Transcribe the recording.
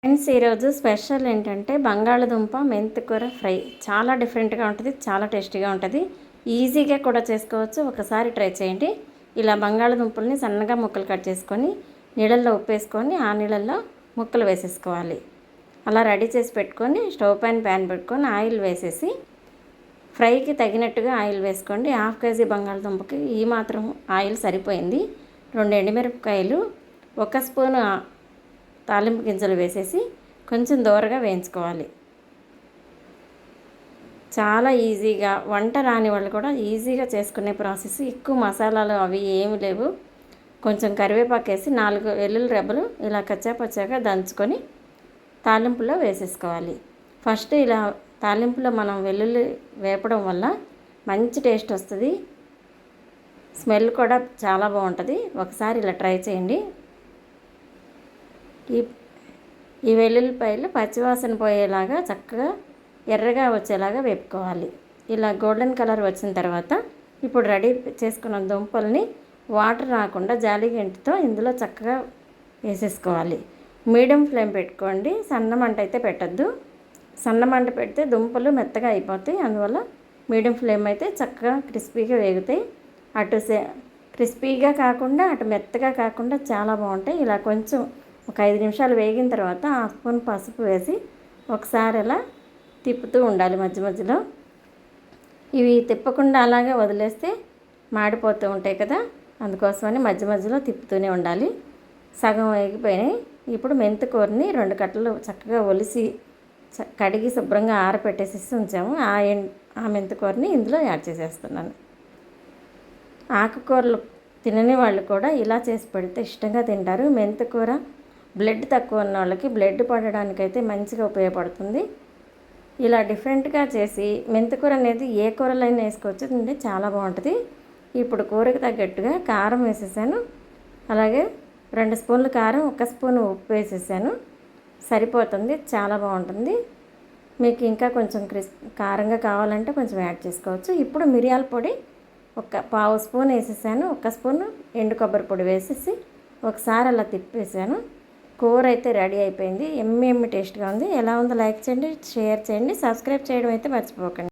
Friends, ఈరోజు special ఏంటంటే బంగాళదుంప మెంతికూర ఫ్రై. చాలా డిఫరెంట్గా ఉంటుంది, చాలా టేస్టీగా ఉంటుంది. ఈజీగా కూడా చేసుకోవచ్చు. ఒకసారి ట్రై చేయండి. ఇలా బంగాళదుంపల్ని సన్నగా ముక్కలు కట్ చేసుకొని నీళ్ళల్లో ఉప్పేసుకొని ఆ నీళ్ళల్లో ముక్కలు వేసేసుకోవాలి. అలా రెడీ చేసి పెట్టుకొని స్టవ్ పైన ప్యాన్ పెట్టుకొని ఆయిల్ వేసేసి ఫ్రైకి తగినట్టుగా ఆయిల్ వేసుకోండి. 1/2 కేజీ బంగాళదుంపకి ఈ మాత్రం ఆయిల్ సరిపోయింది. 2 ఎండుమిరపకాయలు, 1 స్పూను తాలింపు గింజలు వేసేసి కొంచెం దోరగా వేయించుకోవాలి. చాలా ఈజీగా, వంట రాని వాళ్ళు కూడా ఈజీగా చేసుకునే ప్రాసెస్. ఎక్కువ మసాలాలు అవి ఏమి లేవు. కొంచెం కరివేపాకు వేసి 4 వెల్లుల్లి రెబ్బలు ఇలా కచ్చాపచ్చాగా దంచుకొని తాలింపులో వేసేసుకోవాలి. ఫస్ట్ ఇలా తాలింపులో మనం వెల్లుల్లి వేపడం వల్ల మంచి టేస్ట్ వస్తుంది. స్మెల్ కూడా చాలా బాగుంటుంది. ఒకసారి ఇలా ట్రై చేయండి. ఈ వెల్లుల్లిపాయలు పచ్చివాసన పోయేలాగా చక్కగా ఎర్రగా వచ్చేలాగా వేపుకోవాలి. ఇలా గోల్డెన్ కలర్ వచ్చిన తర్వాత ఇప్పుడు రెడీ చేసుకున్న దుంపల్ని వాటర్ రాకుండా జాలి గంటితో ఇందులో చక్కగా వేసేసుకోవాలి. మీడియం ఫ్లేమ్ పెట్టుకోండి. సన్న మంట అయితే పెట్టద్దు. సన్న మంట పెడితే దుంపలు మెత్తగా అయిపోతాయి. అందువల్ల మీడియం ఫ్లేమ్ అయితే చక్కగా క్రిస్పీగా వేగుతాయి. క్రిస్పీగా కాకుండా అటు మెత్తగా కాకుండా చాలా బాగుంటాయి. ఇలా కొంచెం ఒక 5 నిమిషాలు వేగిన తర్వాత 1 స్పూన్ పసుపు వేసి ఒకసారి అలా తిప్పుతూ ఉండాలి మధ్య మధ్యలో. ఇవి తిప్పకుండా అలాగే వదిలేస్తే మాడిపోతూ ఉంటాయి కదా, అందుకోసమని మధ్య మధ్యలో తిప్పుతూనే ఉండాలి. సగం వేగిపోయినాయి. ఇప్పుడు మెంతికూరని 2 కట్టలు చక్కగా ఒలిసి కడిగి శుభ్రంగా ఆరపెట్టేసి ఉంచాము. ఆ మెంతికూరని ఇందులో యాడ్ చేసేస్తున్నాను. ఆకుకూరలు తినని వాళ్ళు కూడా ఇలా చేసి పెడితే ఇష్టంగా తింటారు. మెంతికూర బ్లడ్ తక్కువ ఉన్న వాళ్ళకి బ్లడ్ పడడానికైతే మంచిగా ఉపయోగపడుతుంది. ఇలా డిఫరెంట్గా చేసి మెంతికూర అనేది ఏ కూరలైనా వేసుకోవచ్చు, తింటే చాలా బాగుంటుంది. ఇప్పుడు కూరకు తగ్గట్టుగా కారం వేసేసాను. అలాగే 2 స్పూన్లు కారం, 1 స్పూను ఉప్పు వేసేసాను. సరిపోతుంది, చాలా బాగుంటుంది. మీకు ఇంకా కొంచెం కారంగా కావాలంటే కొంచెం యాడ్ చేసుకోవచ్చు. ఇప్పుడు మిరియాల పొడి 1/4 స్పూన్ వేసేసాను. 1 స్పూను ఎండు కొబ్బరి పొడి వేసేసి ఒకసారి అలా తిప్పేసాను. కూర అయితే రెడీ అయిపోయింది. ఎమ్మి టేస్ట్గా ఉంది. ఎలా ఉందో లైక్ చేయండి, షేర్ చేయండి, సబ్స్క్రైబ్ చేయడం అయితే మర్చిపోకండి.